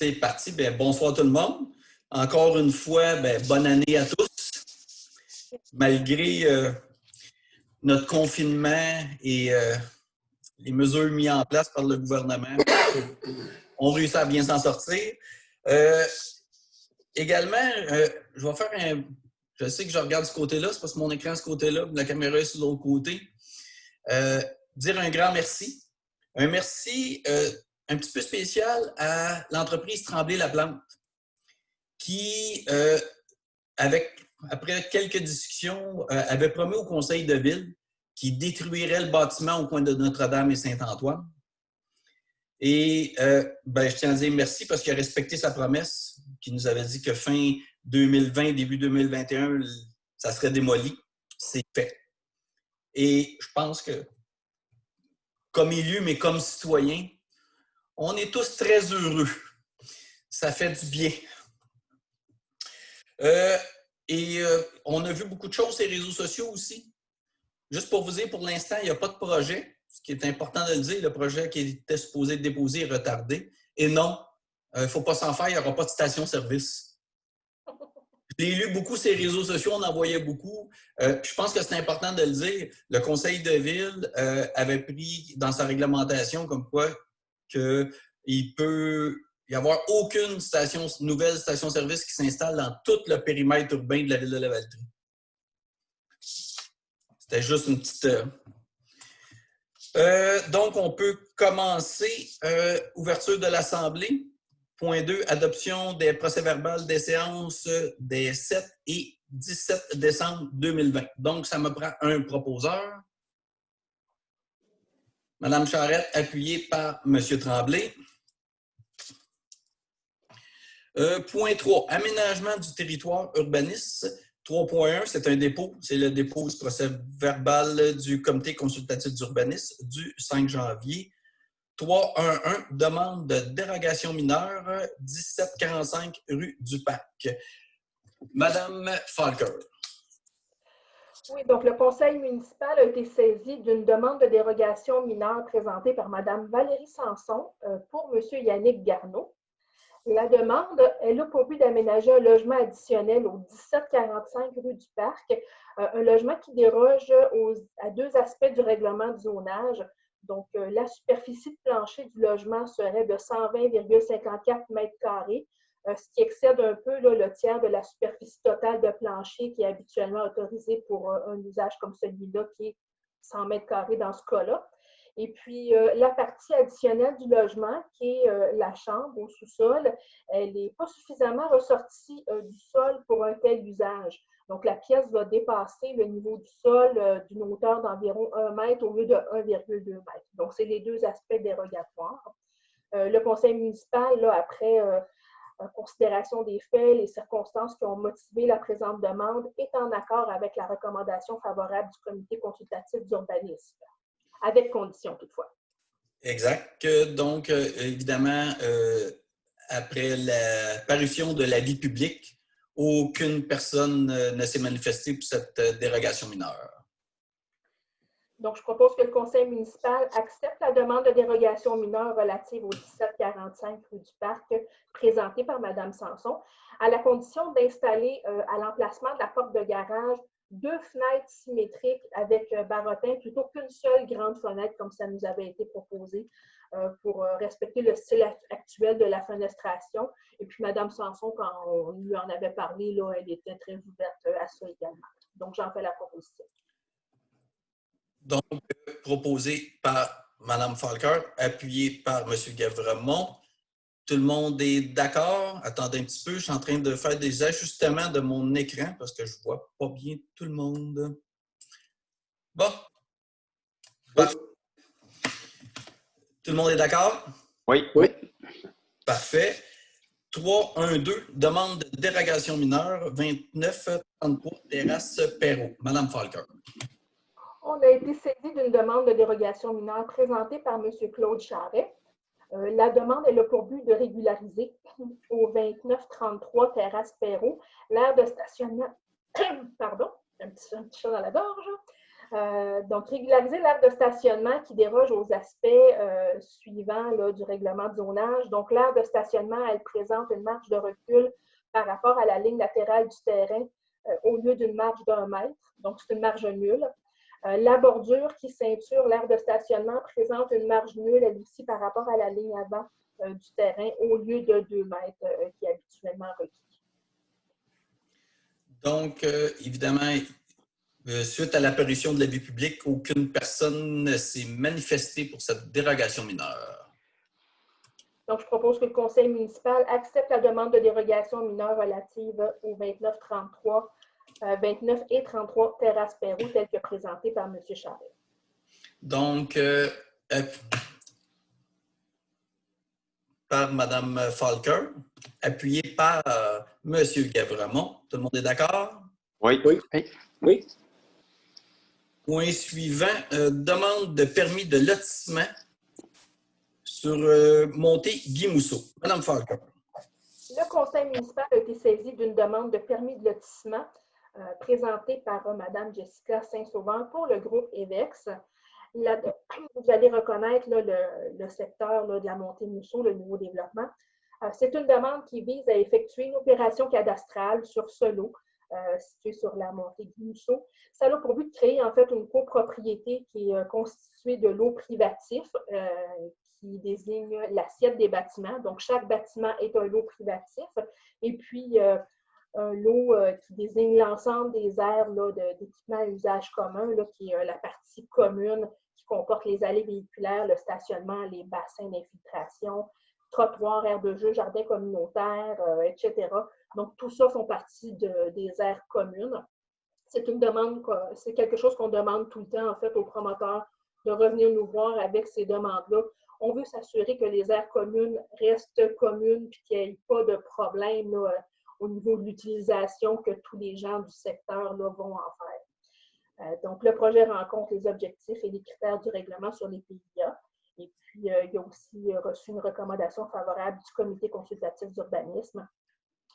C'est parti. Bien, bonsoir tout le monde. Encore une fois, bien, bonne année à tous. Malgré notre confinement et les mesures mises en place par le gouvernement, on réussit à bien s'en sortir. Également, je vais faire un... Je sais que je regarde ce côté-là, c'est parce que mon écran est ce côté-là, la caméra est sur l'autre côté. Dire un grand merci. Un merci un petit peu spécial à l'entreprise Tremblay-Laplante qui, après quelques discussions, avait promis au conseil de ville qu'il détruirait le bâtiment au coin de Notre-Dame et Saint-Antoine. Et je tiens à dire merci parce qu'il a respecté sa promesse, qui nous avait dit que fin 2020, début 2021, ça serait démoli. C'est fait. Et je pense que, comme élu, mais comme citoyen, on est tous très heureux. Ça fait du bien. On a vu beaucoup de choses sur les réseaux sociaux aussi. Juste pour vous dire, pour l'instant, il n'y a pas de projet. Ce qui est important de le dire, le projet qui était supposé être déposé est retardé. Et non, il ne faut pas s'en faire, il n'y aura pas de station-service. Je l'ai lu beaucoup sur les réseaux sociaux, on en voyait beaucoup. Je pense que c'est important de le dire. Le conseil de ville avait pris dans sa réglementation comme quoi qu'il peut y avoir aucune nouvelle station-service qui s'installe dans tout le périmètre urbain de la ville de Lavaltrie. C'était juste une petite... donc, on peut commencer. Ouverture de l'Assemblée. Point 2, adoption des procès-verbaux des séances des 7 et 17 décembre 2020. Donc, ça me prend un proposeur. Madame Charette, appuyée par M. Tremblay. Point 3, aménagement du territoire urbaniste. 3.1, c'est un dépôt. C'est le dépôt du procès-verbal du comité consultatif d'urbanisme du 5 janvier. 3.1.1, demande de dérogation mineure, 1745 rue du Parc. Madame Falker. Oui, donc le conseil municipal a été saisi d'une demande de dérogation mineure présentée par Madame Valérie Sanson pour Monsieur Yannick Garneau. La demande, elle a pour but d'aménager un logement additionnel au 1745 rue du Parc, un logement qui déroge à deux aspects du règlement de zonage. Donc, la superficie de plancher du logement serait de 120,54 mètres carrés, ce qui excède un peu là, le tiers de la superficie totale de plancher qui est habituellement autorisée pour un usage comme celui-là, qui est 100 mètres carrés dans ce cas-là. Et puis, la partie additionnelle du logement, qui est la chambre au sous-sol, elle n'est pas suffisamment ressortie du sol pour un tel usage. Donc, la pièce va dépasser le niveau du sol d'une hauteur d'environ 1 mètre au lieu de 1,2 mètre. Donc, c'est les deux aspects dérogatoires. Le conseil municipal, là, après considération des faits, les circonstances qui ont motivé la présente demande, est en accord avec la recommandation favorable du comité consultatif d'urbanisme. Avec conditions, toutefois. Exact. Donc, évidemment, après la parution de l'avis public, aucune personne ne s'est manifestée pour cette dérogation mineure. Donc, je propose que le conseil municipal accepte la demande de dérogation mineure relative au 1745 rue du Parc présentée par Mme Sanson, à la condition d'installer à l'emplacement de la porte de garage 2 fenêtres symétriques avec barotins plutôt qu'une seule grande fenêtre comme ça nous avait été proposé pour respecter le style actuel de la fenestration. Et puis Mme Sanson, quand on lui en avait parlé, là, elle était très ouverte à ça également. Donc, j'en fais la proposition. Donc, proposé par Mme Falker, appuyé par M. Gavremont. Tout le monde est d'accord? Attendez un petit peu, je suis en train de faire des ajustements de mon écran parce que je ne vois pas bien tout le monde. Bon. Parfait. Tout le monde est d'accord? Oui. Parfait. 3.1.2, demande de dérogation mineure, 2933 terrasse Perrault. Madame Falker. On a été saisi d'une demande de dérogation mineure présentée par M. Claude Charret. La demande elle a pour but de régulariser au 2933 terrasse Perrault l'aire de stationnement, pardon, un petit chat dans la gorge, Donc, régulariser l'aire de stationnement qui déroge aux aspects suivants là, du règlement de zonage. Donc, l'aire de stationnement, elle présente une marge de recul par rapport à la ligne latérale du terrain au lieu d'une marge d'1 mètre. Donc, c'est une marge nulle. La bordure qui ceinture l'aire de stationnement présente une marge nulle, elle aussi, par rapport à la ligne avant du terrain au lieu de 2 mètres qui est habituellement requis. Donc, évidemment, suite à l'apparition de la vie publique, aucune personne ne s'est manifestée pour cette dérogation mineure. Donc, je propose que le conseil municipal accepte la demande de dérogation mineure relative au 29-33, 29 et 33 Terrasse Perrault, telle que présentée par M. Charest. Donc, par Mme Falker, appuyé par M. Gavremont. Tout le monde est d'accord? Oui. Oui. Point suivant, demande de permis de lotissement sur montée Guy Mousseau. Mme Falker. Le conseil municipal a été saisi d'une demande de permis de lotissement présentée par Mme Jessica Saint-Sauveur pour le groupe EVEX. Là, vous allez reconnaître là, le secteur là, de la montée Mousseau, le nouveau développement. C'est une demande qui vise à effectuer une opération cadastrale sur ce lot, situé sur la montée Mousseau. Ça a pour but de créer en fait une copropriété qui est constituée de lots privatifs qui désigne l'assiette des bâtiments. Donc, chaque bâtiment est un lot privatif. Et puis, un lot qui désigne l'ensemble des aires d'équipement à usage commun, là, qui est la partie commune qui comporte les allées véhiculaires, le stationnement, les bassins d'infiltration, trottoirs, aires de jeu, jardins communautaires, etc. Donc, tout ça font partie des aires communes. C'est une demande, c'est quelque chose qu'on demande tout le temps, en fait, aux promoteurs de revenir nous voir avec ces demandes-là. On veut s'assurer que les aires communes restent communes et qu'il n'y ait pas de problème là, au niveau de l'utilisation que tous les gens du secteur là, vont en faire. Donc, le projet rencontre les objectifs et les critères du règlement sur les PIA. Et puis, il a aussi reçu une recommandation favorable du comité consultatif d'urbanisme.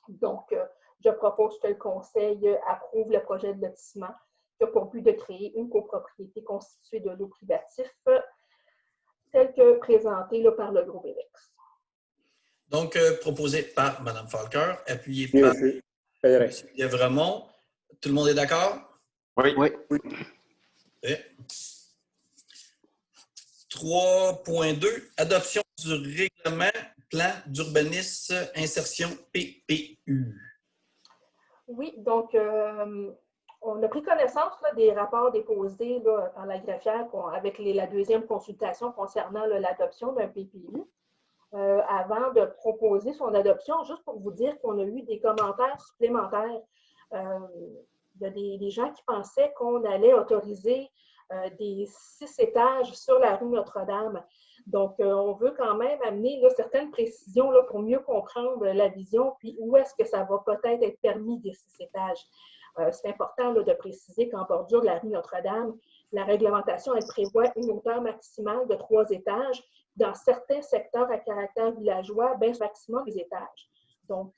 Donc, je propose que le conseil approuve le projet de lotissement qui a pour but de créer une copropriété constituée de lots privatifs tel que présenté là, par le groupe EVEX. Donc, proposé par Mme Falker, appuyé par M. Gavremont. Tout le monde est d'accord? Oui. 3.2, adoption du règlement plan d'urbanisme insertion PPU. Oui, donc, on a pris connaissance là, des rapports déposés là, par la greffière avec la deuxième consultation concernant l'adoption d'un PPU. Avant de proposer son adoption, juste pour vous dire qu'on a eu des commentaires supplémentaires. Il y a des gens qui pensaient qu'on allait autoriser des 6 étages sur la rue Notre-Dame. Donc, on veut quand même amener là, certaines précisions là, pour mieux comprendre la vision, puis où est-ce que ça va peut-être être permis des 6 étages. C'est important là, de préciser qu'en bordure de la rue Notre-Dame, la réglementation, elle prévoit une hauteur maximale de 3 étages. Dans certains secteurs à caractère villageois, ben, maximum des étages. Donc,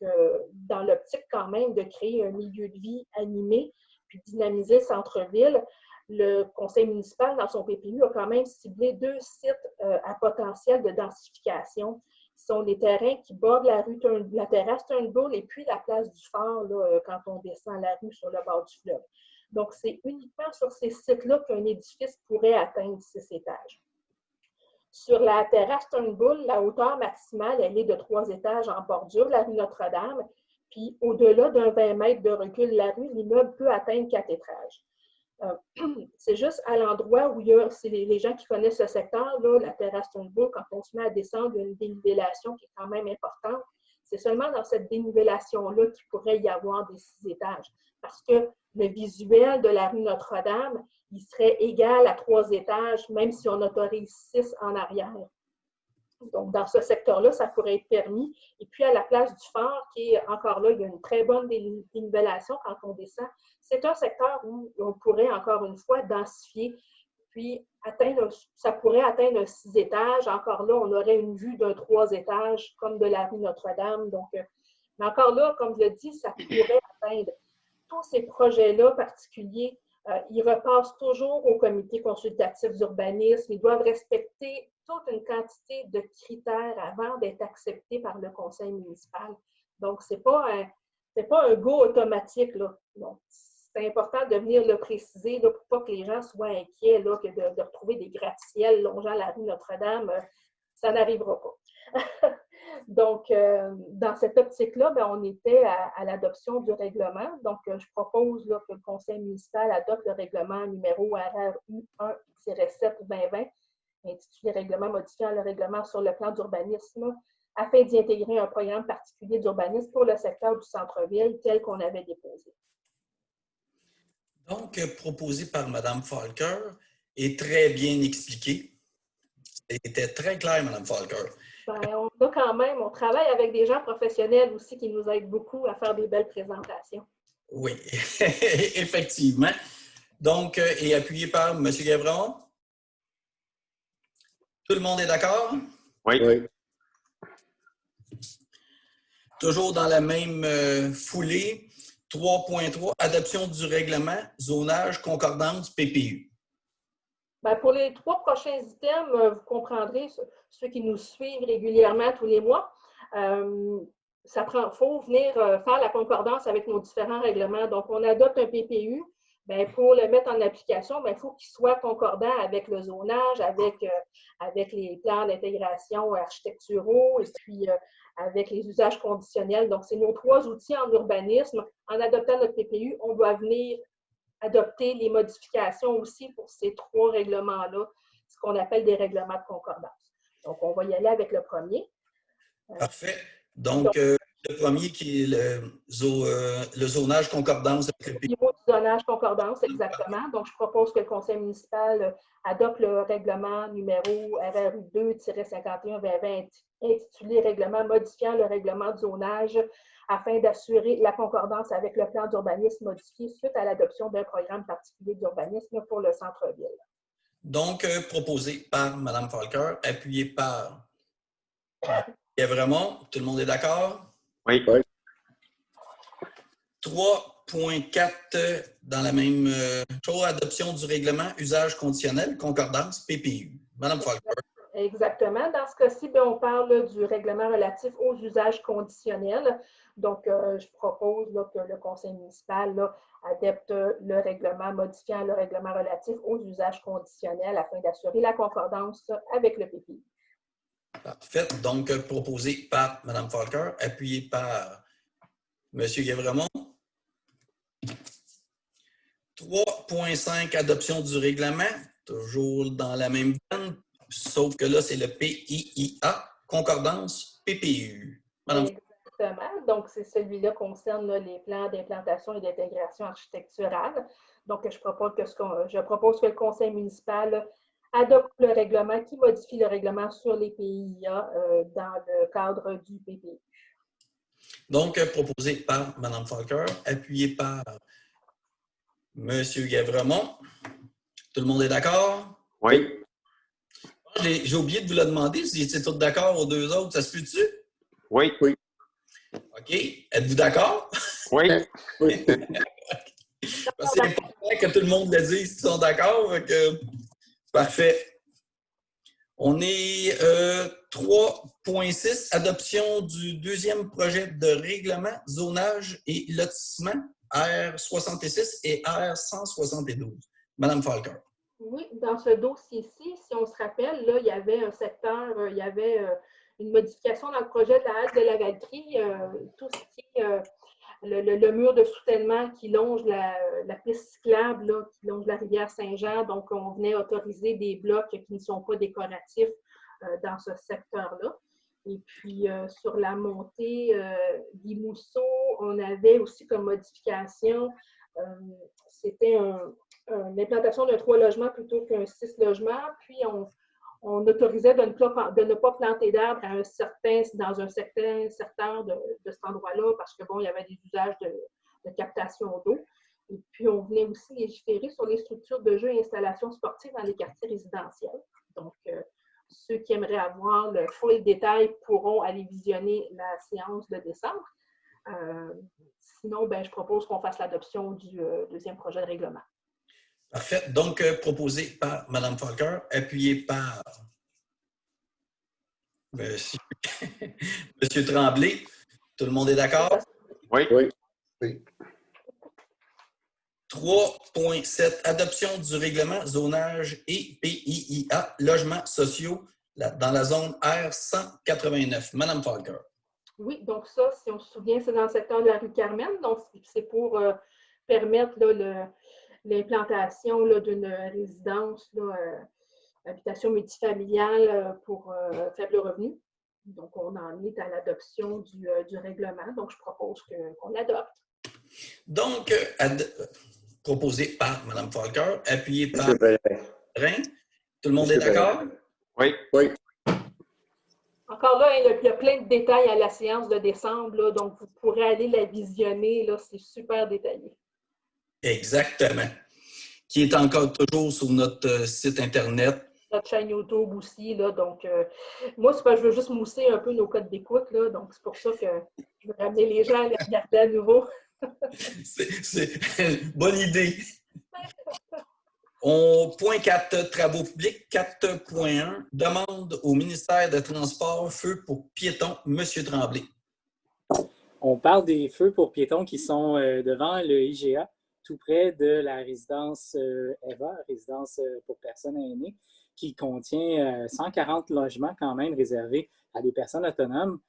dans l'optique quand même de créer un milieu de vie animé puis dynamiser le centre-ville, le conseil municipal, dans son PPU, a quand même ciblé 2 sites à potentiel de densification. Ce sont les terrains qui bordent la terrasse Turnbull et puis la place du Phare là, quand on descend la rue sur le bord du fleuve. Donc, c'est uniquement sur ces sites-là qu'un édifice pourrait atteindre 6 étages. Sur la terrasse Turnbull, la hauteur maximale, elle est de 3 étages en bordure de la rue Notre-Dame. Puis, au-delà d'un 20 mètres de recul de la rue, l'immeuble peut atteindre 4 étages. C'est juste à l'endroit où il y a, c'est les gens qui connaissent ce secteur, là, la terrasse Turnbull, quand on se met à descendre, il y a une dénivellation qui est quand même importante. C'est seulement dans cette dénivellation-là qu'il pourrait y avoir des 6 étages. Parce que le visuel de la rue Notre-Dame, il serait égal à 3 étages, même si on autorise 6 en arrière. Donc, dans ce secteur-là, ça pourrait être permis. Et puis, à la place du Phare, qui est encore là, il y a une très bonne dénivellation quand on descend. C'est un secteur où on pourrait, encore une fois, densifier. Puis, ça pourrait atteindre 6 étages. Encore là, on aurait une vue d'un 3 étages, comme de la rue Notre-Dame. Donc, mais encore là, comme je l'ai dit, ça pourrait atteindre. Tous ces projets-là particuliers Ils repassent toujours au comité consultatif d'urbanisme. Ils doivent respecter toute une quantité de critères avant d'être acceptés par le conseil municipal. Donc, ce n'est pas un go automatique, là. Donc, c'est important de venir le préciser là, pour pas que les gens soient inquiets là, que de retrouver des gratte-ciels longeant la rue Notre-Dame. Ça n'arrivera pas. Donc, dans cette optique-là, on était à l'adoption du règlement. Donc, je propose là, que le conseil municipal adopte le règlement numéro RRU 1-7-2020, intitulé Règlement modifiant le règlement sur le plan d'urbanisme, afin d'y intégrer un programme particulier d'urbanisme pour le secteur du centre-ville tel qu'on avait déposé. Donc, proposé par Mme Falker est très bien expliqué. C'était très clair, Mme Falker. On travaille avec des gens professionnels aussi qui nous aident beaucoup à faire des belles présentations. Oui, effectivement. Donc, et appuyé par M. Guévron? Tout le monde est d'accord? Oui. Toujours dans la même foulée, 3.3, adoption du règlement, zonage, concordance, PPU. Pour les 3 prochains items, vous comprendrez, ceux qui nous suivent régulièrement tous les mois, il faut venir faire la concordance avec nos différents règlements. Donc, on adopte un PPU. Pour le mettre en application, il faut qu'il soit concordant avec le zonage, avec les plans d'intégration architecturaux et puis avec les usages conditionnels. Donc, c'est nos 3 outils en urbanisme. En adoptant notre PPU, on doit venir adopter les modifications aussi pour ces 3 règlements-là, ce qu'on appelle des règlements de concordance. Donc, on va y aller avec le premier. Parfait. Donc, le premier qui est le zonage concordance. Au niveau du zonage concordance, exactement. Donc, je propose que le conseil municipal adopte le règlement numéro RRU 2-51-2020 intitulé Règlement modifiant le règlement de zonage afin d'assurer la concordance avec le plan d'urbanisme modifié suite à l'adoption d'un programme particulier d'urbanisme pour le centre-ville. Donc, proposé par Mme Falker, appuyé par Guévremont. Tout le monde est d'accord? Oui. 3.4 dans la même chose, adoption du règlement, usage conditionnel, concordance, PPU. Mme Falker. Exactement. Dans ce cas-ci, on parle du règlement relatif aux usages conditionnels. Donc, je propose que le conseil municipal adopte le règlement modifiant le règlement relatif aux usages conditionnels afin d'assurer la concordance avec le PPI. Parfait. Donc, proposé par Mme Falker, appuyé par M. Guévremont. 3.5, adoption du règlement, toujours dans la même veine, sauf que là, c'est le PIIA, concordance PPU. Madame. Exactement. Donc, c'est celui-là qui concerne les plans d'implantation et d'intégration architecturale. Donc, je propose que le conseil municipal adopte le règlement qui modifie le règlement sur les PIIA dans le cadre du PPU. Donc, proposé par Mme Falker, appuyé par M. Guévremont. Tout le monde est d'accord? Oui. J'ai oublié de vous le demander si vous étiez tous d'accord aux 2 autres. Ça se peut-tu? Oui. OK. Êtes-vous d'accord? Oui. C'est important que tout le monde le dise s'ils sont d'accord. Parfait. On est 3.6, adoption du 2e projet de règlement, zonage et lotissement, R66 et R172. Madame Falker. Oui, dans ce dossier-ci, si on se rappelle, là, il y avait un secteur, il y avait une modification dans le projet de la halte de la Valtrie, tout ce qui est le mur de soutènement qui longe la piste cyclable, là, qui longe la rivière Saint-Jean. Donc, on venait autoriser des blocs qui ne sont pas décoratifs dans ce secteur-là. Et puis, sur la montée d'Imousseau, on avait aussi comme modification, c'était une implantation de 3 logements plutôt qu'un 6 logements. Puis, on autorisait de ne pas planter d'arbres dans un certain secteur de cet endroit-là parce que, il y avait des usages de captation d'eau. Et puis, on venait aussi légiférer sur les structures de jeux et installations sportives dans les quartiers résidentiels. Donc, ceux qui aimeraient avoir le full détail pourront aller visionner la séance de décembre. Sinon, je propose qu'on fasse l'adoption du 2e projet de règlement. Parfait. Donc, proposé par Mme Falker, appuyé par Monsieur, Monsieur Tremblay. Tout le monde est d'accord? Oui. Oui. 3.7, adoption du règlement zonage et PIIA, logements sociaux dans la zone R189. Madame Falker. Oui, donc ça, si on se souvient, c'est dans le secteur de la rue Carmen. Donc, c'est pour permettre l'implantation d'une résidence, habitation multifamiliale pour faible revenu. Donc, on en est à l'adoption du règlement. Donc, je propose qu'on l'adopte. Donc, proposé par Mme Falker, appuyé par Monsieur Perrin. Tout le monde est d'accord? Oui. Oui. Encore là, il y a plein de détails à la séance de décembre, là, donc vous pourrez aller la visionner. C'est super détaillé. Exactement. Qui est encore toujours sur notre site Internet. Notre chaîne YouTube aussi. Là, donc, moi, c'est parce que je veux juste mousser un peu nos codes d'écoute. Donc, c'est pour ça que je veux ramener les gens à les regarder à nouveau. C'est une bonne idée. Point 4, travaux publics. 4.1, demande au ministère des Transports, feu pour piétons. Monsieur Tremblay. On parle des feux pour piétons qui sont devant le IGA, tout près de la résidence EVA, résidence pour personnes aînées, qui contient 140 logements quand même réservés à des personnes autonomes.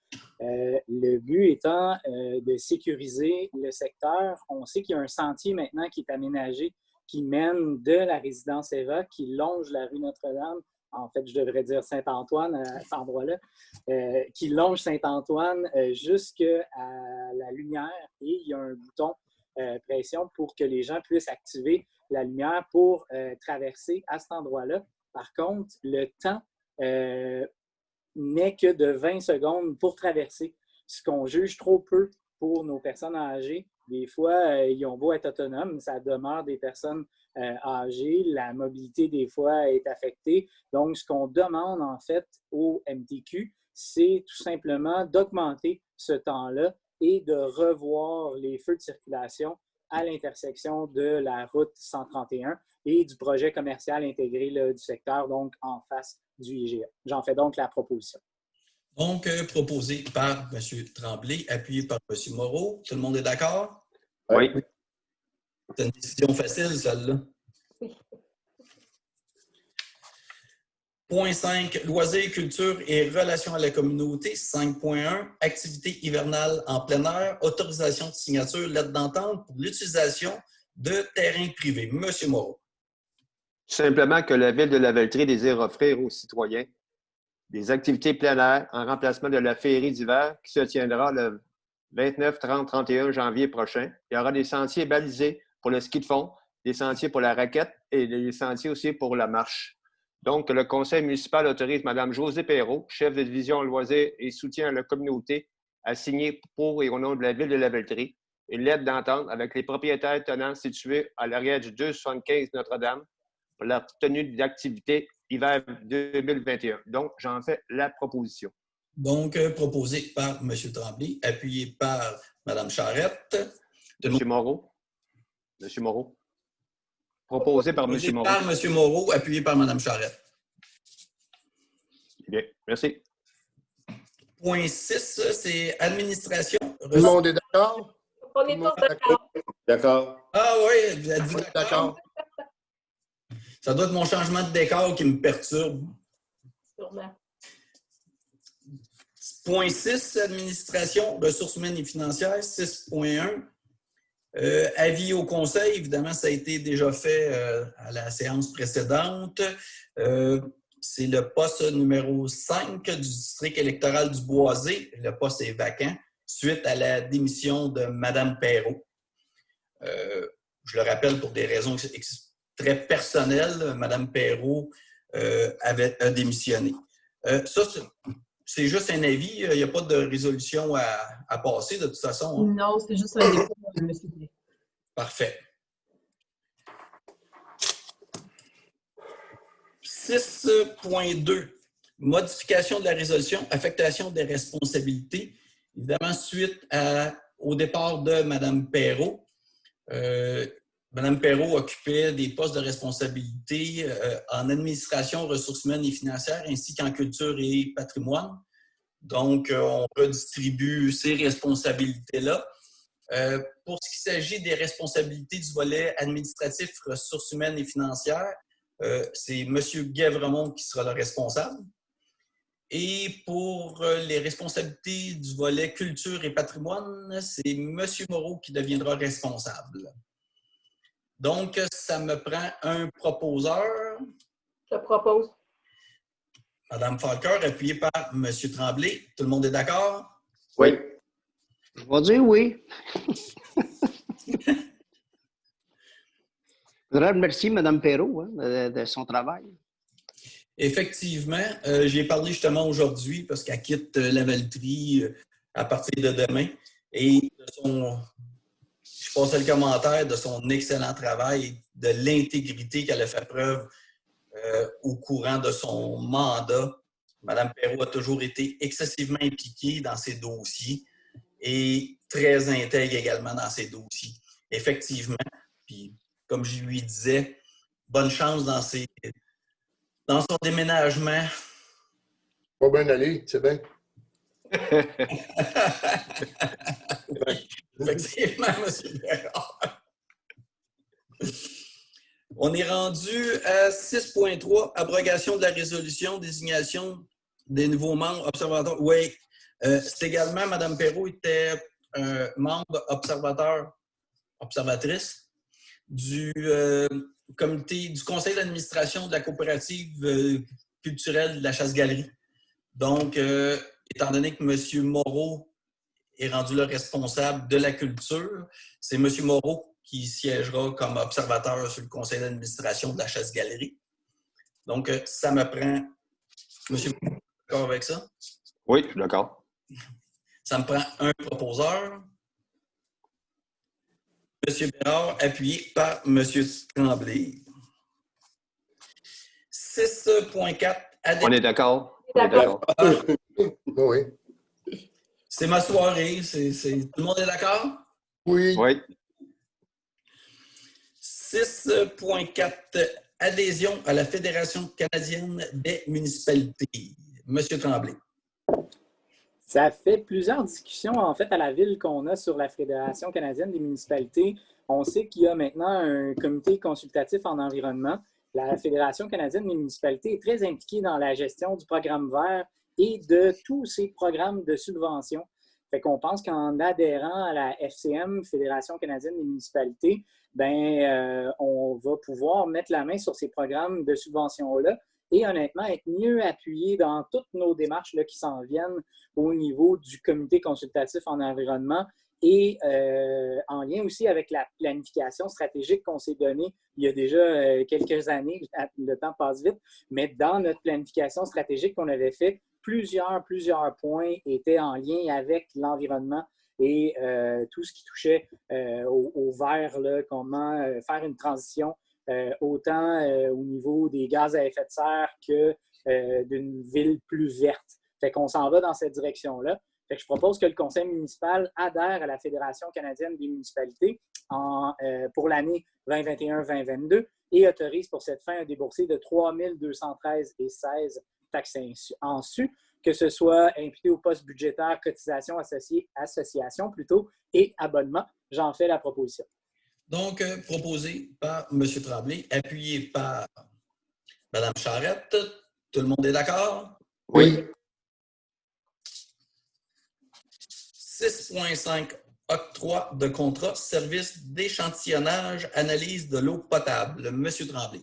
Le but étant de sécuriser le secteur. On sait qu'il y a un sentier maintenant qui est aménagé qui mène de la résidence EVA, qui longe la rue Notre-Dame, en fait, je devrais dire Saint-Antoine à cet endroit-là, qui longe Saint-Antoine jusqu'à la lumière et il y a un bouton pression pour que les gens puissent activer la lumière pour traverser à cet endroit-là. Par contre, le temps n'est que de 20 secondes pour traverser, ce qu'on juge trop peu pour nos personnes âgées. Des fois, ils ont beau être autonomes, ça demeure des personnes âgées. La mobilité, des fois, est affectée. Donc, ce qu'on demande, en fait, au MTQ, c'est tout simplement d'augmenter ce temps-là et de revoir les feux de circulation à l'intersection de la route 131 et du projet commercial intégré là, du secteur, donc en face du IGA. J'en fais donc la proposition. Donc, proposé par M. Tremblay, appuyé par M. Moreau. Tout le monde est d'accord? Oui. C'est une décision facile, celle-là. Oui. Point 5, loisirs, culture et relations à la communauté. 5.1, activités hivernales en plein air, autorisation de signature, lettre d'entente pour l'utilisation de terrains privés. Monsieur Moreau. Simplement que la Ville de Lavaltrie désire offrir aux citoyens des activités plein air en remplacement de la féerie d'hiver qui se tiendra le 29, 30, 31 janvier prochain. Il y aura des sentiers balisés pour le ski de fond, des sentiers pour la raquette et des sentiers aussi pour la marche. Donc, le conseil municipal autorise Mme Josée Perrault, chef de division loisirs et soutien à la communauté, à signer pour et au nom de la Ville de Lavaltrie une lettre d'entente avec les propriétaires tenants situés à l'arrière du 275 Notre-Dame pour la tenue d'activités hiver 2021. Donc, j'en fais la proposition. Donc, proposé par M. Tremblay, appuyé par Mme Charette. M. Moreau. M. Moreau. Proposé par M. Moreau. Par M. Moreau, appuyé par Mme Charette. Bien, merci. Point 6, c'est administration. Tout le monde est d'accord? On est tous d'accord. D'accord. Ah oui, vous êtes d'accord? D'accord. Ça doit être mon changement de décor qui me perturbe. Sûrement. Point 6, administration, ressources humaines et financières. 6.1, avis au conseil. Évidemment, ça a été déjà fait à la séance précédente. C'est le poste numéro 5 du district électoral du Boisé. Le poste est vacant suite à la démission de Mme Perrault. Je le rappelle pour des raisons très personnelles, Mme Perrault a démissionné. Ça, c'est juste un avis. Il n'y a pas de résolution à passer de toute façon. Hein? Non, c'est juste un dépôt, M. Blais. Parfait. 6.2, modification de la résolution, affectation des responsabilités. Évidemment, suite au départ de Mme Perrault, Mme Perrault occupait des postes de responsabilité en administration, ressources humaines et financières, ainsi qu'en culture et patrimoine. Donc, on redistribue ces responsabilités-là. Pour ce qui s'agit des responsabilités du volet administratif, ressources humaines et financières, c'est M. Guèvremont qui sera le responsable. Et pour les responsabilités du volet culture et patrimoine, c'est M. Moreau qui deviendra responsable. Donc, ça me prend un proposeur. Je propose. Mme Falcoeur, appuyée par M. Tremblay. Tout le monde est d'accord? Oui. Je vais dire oui. Je voudrais remercier Mme Perrault de son travail. Effectivement, j'ai parlé justement aujourd'hui parce qu'elle quitte la Valtrie à partir de demain. Et je passais le commentaire de son excellent travail, de l'intégrité qu'elle a fait preuve au courant de son mandat. Mme Perrault a toujours été excessivement impliquée dans ses dossiers et très intègre également dans ses dossiers. Effectivement, puis comme je lui disais, bonne chance dans son déménagement. Pas bien aller, c'est bien. Effectivement, M. Bérard. On est rendu à 6.3, abrogation de la résolution, désignation des nouveaux membres observateurs. Oui, c'est également, Mme Perrault était membre observatrice du comité, du conseil d'administration de la coopérative culturelle de la Chasse-Galerie. Donc, étant donné que M. Moreau est rendu le responsable de la culture, c'est M. Moreau qui siégera comme observateur sur le conseil d'administration de la Chasse-Galerie. Donc, ça me prend... Monsieur, d'accord avec ça? Oui, je suis d'accord. Ça me prend un proposeur. M. Bérard, appuyé par M. Tremblay. 6.4. On est d'accord? On est D'accord. d'accord. Oui. C'est ma soirée. Tout le monde est d'accord? Oui. Oui. 6.4. Adhésion à la Fédération canadienne des municipalités. Monsieur Tremblay. Ça fait plusieurs discussions, en fait, à la ville qu'on a sur la Fédération canadienne des municipalités. On sait qu'il y a maintenant un comité consultatif en environnement. La Fédération canadienne des municipalités est très impliquée dans la gestion du programme vert et de tous ces programmes de subvention. Fait qu'on pense qu'en adhérant à la FCM, Fédération canadienne des municipalités, on va pouvoir mettre la main sur ces programmes de subvention-là et honnêtement être mieux appuyé dans toutes nos démarches là, qui s'en viennent au niveau du comité consultatif en environnement et en lien aussi avec la planification stratégique qu'on s'est donnée il y a déjà quelques années. Le temps passe vite, mais dans notre planification stratégique qu'on avait fait, plusieurs points étaient en lien avec l'environnement et tout ce qui touchait au vert, là, comment faire une transition autant au niveau des gaz à effet de serre que d'une ville plus verte. Fait qu'on s'en va dans cette direction-là. Fait que je propose que le conseil municipal adhère à la Fédération canadienne des municipalités pour l'année 2021-2022 et autorise pour cette fin un déboursé de 3 213,16 taxes en su, que ce soit imputé au poste budgétaire, cotisation association plutôt, et abonnement. J'en fais la proposition. Donc, proposé par M. Tremblay, appuyé par Mme Charette. Tout le monde est d'accord? Oui. 6.5. Octroi de contrat, service d'échantillonnage, analyse de l'eau potable. M. Tremblay.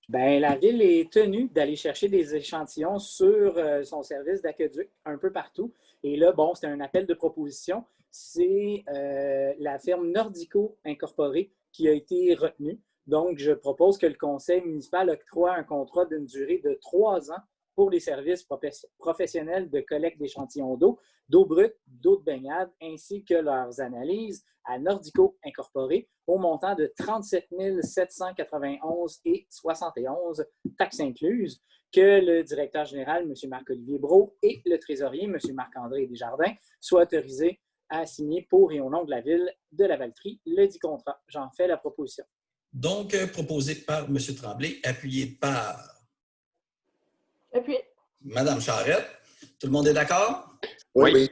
Bien, la Ville est tenue d'aller chercher des échantillons sur son service d'aqueduc un peu partout. Et là, bon, c'est un appel de proposition. C'est la firme Nordico Incorporée qui a été retenue. Donc, je propose que le conseil municipal octroie un contrat d'une durée de 3 ans pour les services professionnels de collecte d'échantillons d'eau brute, d'eau de baignade, ainsi que leurs analyses à Nordico Incorporé au montant de 37 791,71 taxes incluses, que le directeur général, M. Marc-Olivier Brault, et le trésorier, M. Marc-André Desjardins, soient autorisés à signer pour et au nom de la Ville de Lavaltrie le dit contrat. J'en fais la proposition. Donc, proposé par M. Tremblay, appuyé par Appuyé. Mme Charette. Tout le monde est d'accord? Oui. Oui.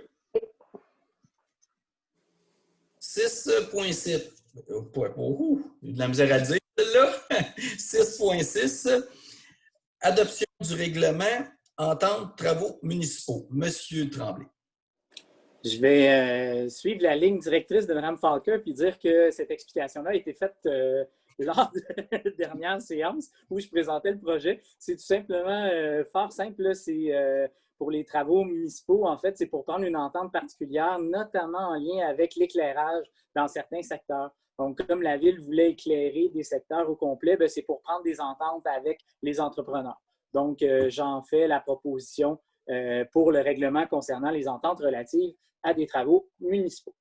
6.7. J'ai de la misère à le dire, là. 6.6. Adoption du règlement entente travaux municipaux. Monsieur Tremblay. Je vais suivre la ligne directrice de Mme Falker puis dire que cette explication-là a été faite lors de la dernière séance où je présentais le projet. C'est tout simplement fort simple. C'est pour les travaux municipaux, en fait, c'est pour prendre une entente particulière, notamment en lien avec l'éclairage dans certains secteurs. Donc, comme la Ville voulait éclairer des secteurs au complet, c'est pour prendre des ententes avec les entrepreneurs. Donc, j'en fais la proposition pour le règlement concernant les ententes relatives à des travaux municipaux.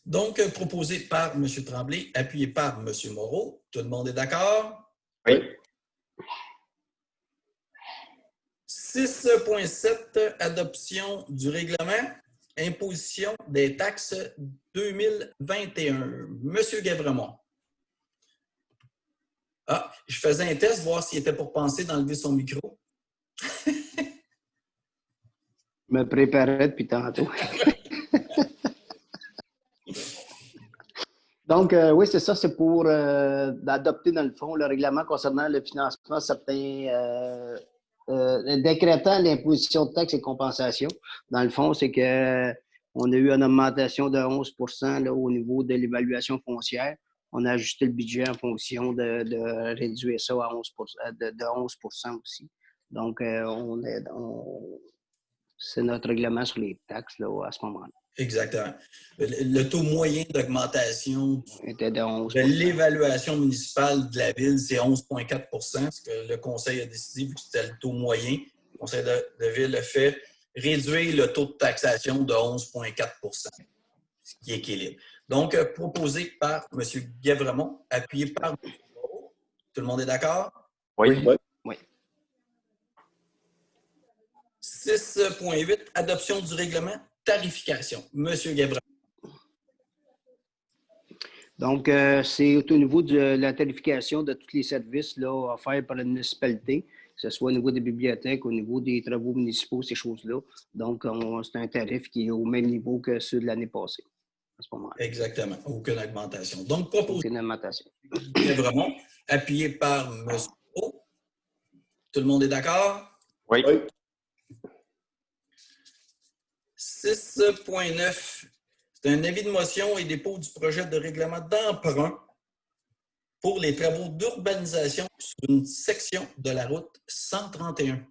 Donc, proposé par M. Tremblay, appuyé par M. Moreau. Tout le monde est d'accord? Oui. 6.7, adoption du règlement, imposition des taxes 2021. Monsieur Guévremont. Ah, je faisais un test, voir s'il était pour penser d'enlever son micro. Je me préparais depuis tantôt. Donc, oui, c'est ça, c'est pour adopter, dans le fond, le règlement concernant le financement certains décrétant l'imposition de taxes et compensations. Dans le fond, c'est qu'on a eu une augmentation de 11 là, au niveau de l'évaluation foncière. On a ajusté le budget en fonction de réduire ça à 11 de 11 aussi. Donc, c'est notre règlement sur les taxes là, à ce moment-là. Exactement. Le taux moyen d'augmentation était de 11 de l'évaluation municipale de la Ville, c'est 11,4 ce que le Conseil a décidé, vu que c'était le taux moyen. Le Conseil de Ville a fait réduire le taux de taxation de 11,4 ce qui équilibre. Donc, proposé par M. Guévremont, appuyé par M. Moreau. Tout le monde est d'accord? Oui. Oui. 6.8, adoption du règlement tarification. M. Guévremont. Donc, c'est au niveau de la tarification de tous les services là, offerts par la municipalité, que ce soit au niveau des bibliothèques, au niveau des travaux municipaux, ces choses-là. Donc, c'est un tarif qui est au même niveau que ceux de l'année passée, à ce moment-là. Exactement. Aucune augmentation. Donc, proposé aucune augmentation. Guévremont, appuyé par M. O. Tout le monde est d'accord? Oui. 6.9. C'est un avis de motion et dépôt du projet de règlement d'emprunt pour les travaux d'urbanisation sur une section de la route 131.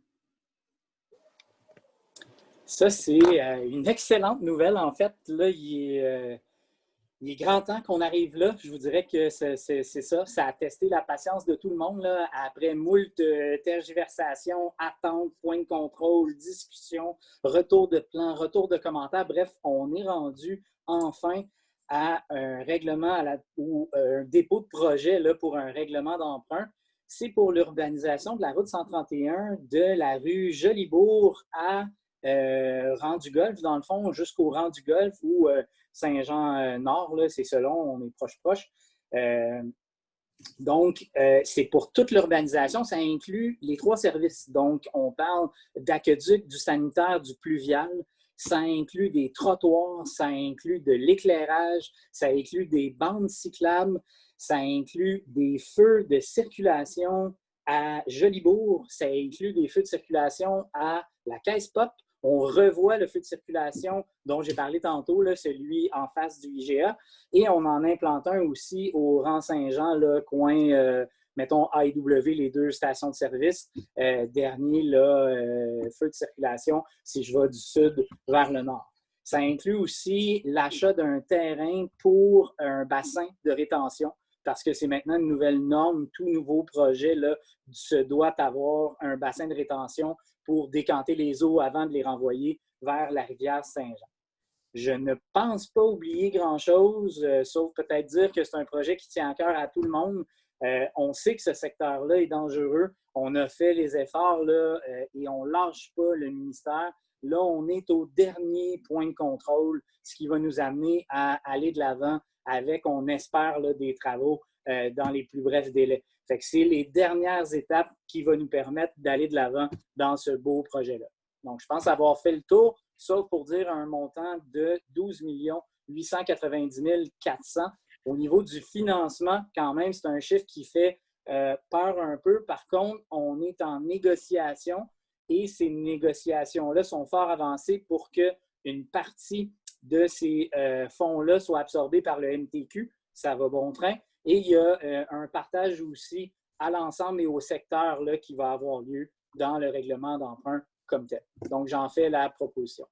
Ça, c'est une excellente nouvelle. En fait, là, il est grand temps qu'on arrive là. Je vous dirais que c'est ça. Ça a testé la patience de tout le monde là, après moult tergiversations, attentes, points de contrôle, discussions, retour de plan, retour de commentaires. Bref, on est rendu enfin à un règlement ou un dépôt de projet là, pour un règlement d'emprunt. C'est pour l'urbanisation de la route 131 de la rue Jolibourg à rang du Golfe, dans le fond, jusqu'au rang du Golfe ou Saint-Jean-Nord, c'est selon, on est proche. Donc, c'est pour toute l'urbanisation, ça inclut les 3 services. Donc, on parle d'aqueduc, du sanitaire, du pluvial. Ça inclut des trottoirs, ça inclut de l'éclairage, ça inclut des bandes cyclables, ça inclut des feux de circulation à Jolibourg, ça inclut des feux de circulation à la Caisse Pop. On revoit le feu de circulation dont j'ai parlé tantôt, là, celui en face du IGA, et on en implante un aussi au rang Saint-Jean, là, coin, mettons, AEW, les 2 stations de service. Dernier, là, feu de circulation, si je vais du sud vers le nord. Ça inclut aussi l'achat d'un terrain pour un bassin de rétention, parce que c'est maintenant une nouvelle norme. Tout nouveau projet là, se doit avoir un bassin de rétention pour décanter les eaux avant de les renvoyer vers la rivière Saint-Jean. Je ne pense pas oublier grand-chose, sauf peut-être dire que c'est un projet qui tient à cœur à tout le monde. On sait que ce secteur-là est dangereux. On a fait les efforts là, et on ne lâche pas le ministère. Là, on est au dernier point de contrôle, ce qui va nous amener à aller de l'avant avec, on espère, là, des travaux dans les plus brefs délais. Fait que c'est les dernières étapes qui vont nous permettre d'aller de l'avant dans ce beau projet-là. Donc, je pense avoir fait le tour, sauf pour dire un montant de 12 890 400. Au niveau du financement, quand même, c'est un chiffre qui fait peur un peu. Par contre, on est en négociation et ces négociations-là sont fort avancées pour qu'une partie de ces fonds-là soit absorbée par le MTQ. Ça va bon train. Et il y a un partage aussi à l'ensemble et au secteur là, qui va avoir lieu dans le règlement d'emprunt comme tel. Donc, j'en fais la proposition.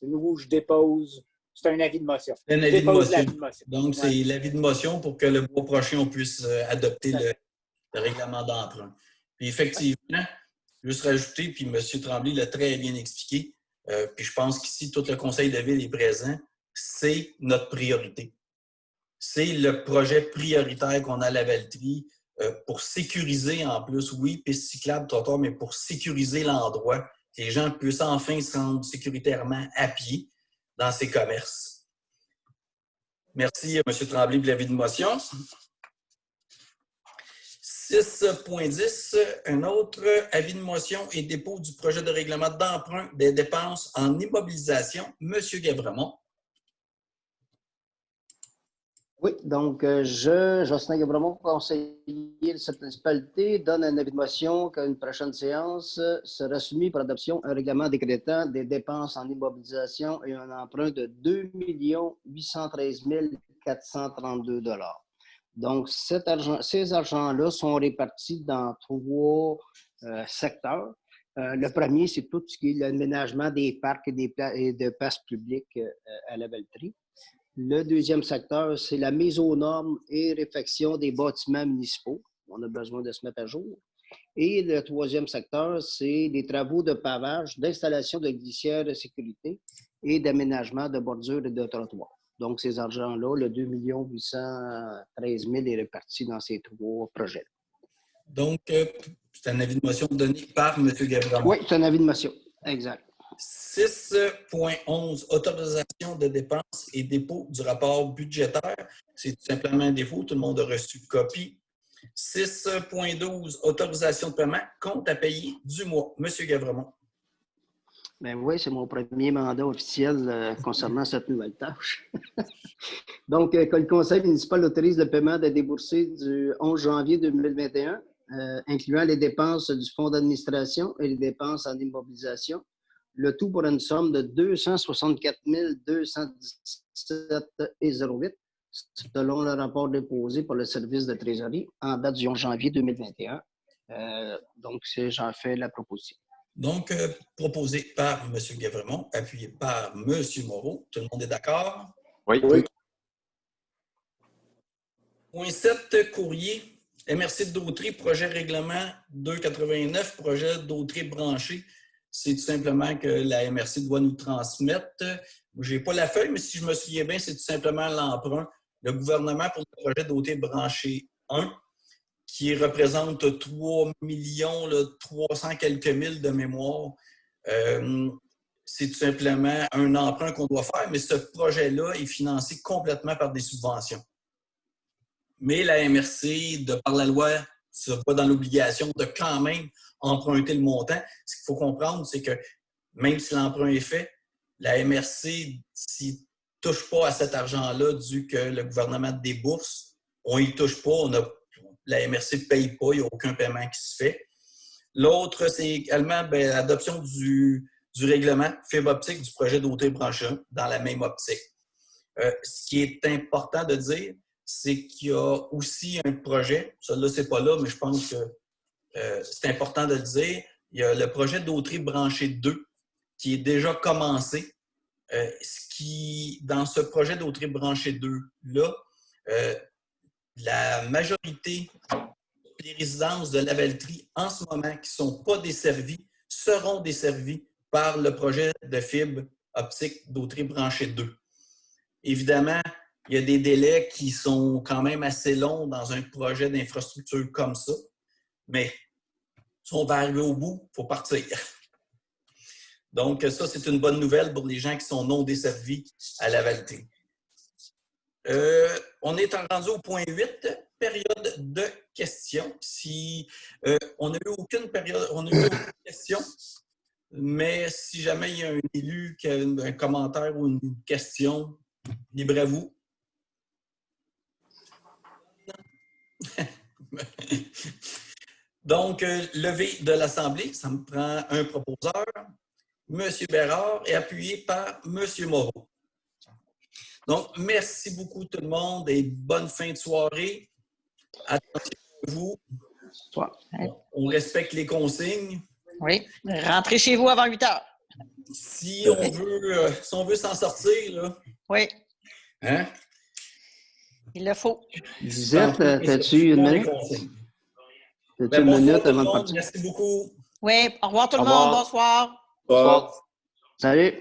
Nous, je dépose. C'est un avis de motion. Un avis de motion. L'avis de motion. Donc, c'est l'avis de motion pour que le mois prochain, on puisse adopter le règlement d'emprunt. Puis effectivement, juste rajouter, puis M. Tremblay l'a très bien expliqué, puis je pense qu'ici, tout le conseil de ville est présent, c'est notre priorité. C'est le projet prioritaire qu'on a à Lavaltrie pour sécuriser en plus, oui, piste cyclable, trottoir, mais pour sécuriser l'endroit, que les gens puissent enfin se rendre sécuritairement à pied dans ces commerces. Merci, M. Tremblay, pour l'avis de motion. 6.10, un autre avis de motion et dépôt du projet de règlement d'emprunt des dépenses en immobilisation. M. Guévremont. Oui, donc Jocelyn Guévremont, conseiller de cette municipalité, donne un avis de motion qu'à une prochaine séance sera soumis pour adoption un règlement décrétant des dépenses en immobilisation et un emprunt de 2 813 432 $. Donc, ces argents-là sont répartis dans 3 secteurs. Le premier, c'est tout ce qui est l'aménagement des parcs et de places publiques à Lavaltrie. Le deuxième secteur, c'est la mise aux normes et réfection des bâtiments municipaux. On a besoin de se mettre à jour. Et le troisième secteur, c'est des travaux de pavage, d'installation de glissières de sécurité et d'aménagement de bordures et de trottoirs. Donc, ces argents-là, le 2 813 000 est réparti dans ces 3 projets. Donc, c'est un avis de motion donné par M. Guévremont. Oui, c'est un avis de motion. Exact. 6.11, autorisation de dépenses et dépôt du rapport budgétaire. C'est tout simplement un défaut. Tout le monde a reçu copie. 6.12, autorisation de paiement, compte à payer du mois. M. Guévremont. Ben oui, c'est mon premier mandat officiel concernant cette nouvelle tâche. Donc, quand le conseil municipal autorise le paiement des déboursés du 11 janvier 2021, incluant les dépenses du fonds d'administration et les dépenses en immobilisation, le tout pour une somme de 264 217,08 selon le rapport déposé par le service de trésorerie en date du 11 janvier 2021. Donc, j'en fais la proposition. Donc, proposé par M. Guévremont, appuyé par M. Moreau. Tout le monde est d'accord? Oui. Oui. Point 7, courrier. MRC de Dautré, projet règlement 289, projet Dautré branché. C'est tout simplement que la MRC doit nous transmettre. Je n'ai pas la feuille, mais si je me souviens bien, c'est tout simplement l'emprunt. Le gouvernement pour le projet Dautré branché 1, qui représente 3 300 quelques mille de mémoire. C'est tout simplement un emprunt qu'on doit faire, mais ce projet-là est financé complètement par des subventions. Mais la MRC, de par la loi, se voit dans l'obligation de quand même emprunter le montant. Ce qu'il faut comprendre, c'est que même si l'emprunt est fait, la MRC, s'il ne touche pas à cet argent-là dû que le gouvernement débourse, on n'y touche pas, la MRC ne paye pas, il n'y a aucun paiement qui se fait. L'autre, c'est également l'adoption du règlement fibre optique du projet Dautré branché 1 dans la même optique. Ce qui est important de dire, c'est qu'il y a aussi un projet, celui-là, c'est pas là, mais je pense que c'est important de le dire. Il y a le projet Dautré branché 2 qui est déjà commencé. Dans ce projet Dautré branché 2-là, la majorité des résidences de Lavaltrie en ce moment qui ne sont pas desservies seront desservies par le projet de fibre optique Dautré branché 2. Évidemment, il y a des délais qui sont quand même assez longs dans un projet d'infrastructure comme ça, mais si on va arriver au bout, il faut partir. Donc, ça, c'est une bonne nouvelle pour les gens qui sont non desservis à la Valtrie. On est rendu au point 8, période de questions. Si on n'a eu aucune question, mais si jamais il y a un élu qui a un commentaire ou une question, libre à vous. Donc, levée de l'Assemblée, ça me prend un proposeur, M. Bérard, et appuyé par M. Moreau. Donc, merci beaucoup tout le monde et bonne fin de soirée. Attention à vous. On respecte les consignes. Oui, rentrez chez vous avant 8 heures. Si on veut s'en sortir, là. Oui. Hein? Il le faut. Lisette, as-tu une minute? As-tu une minute avant de partir? Merci beaucoup. Oui, au revoir tout le Au revoir. monde. Bonsoir. Bonsoir. Salut.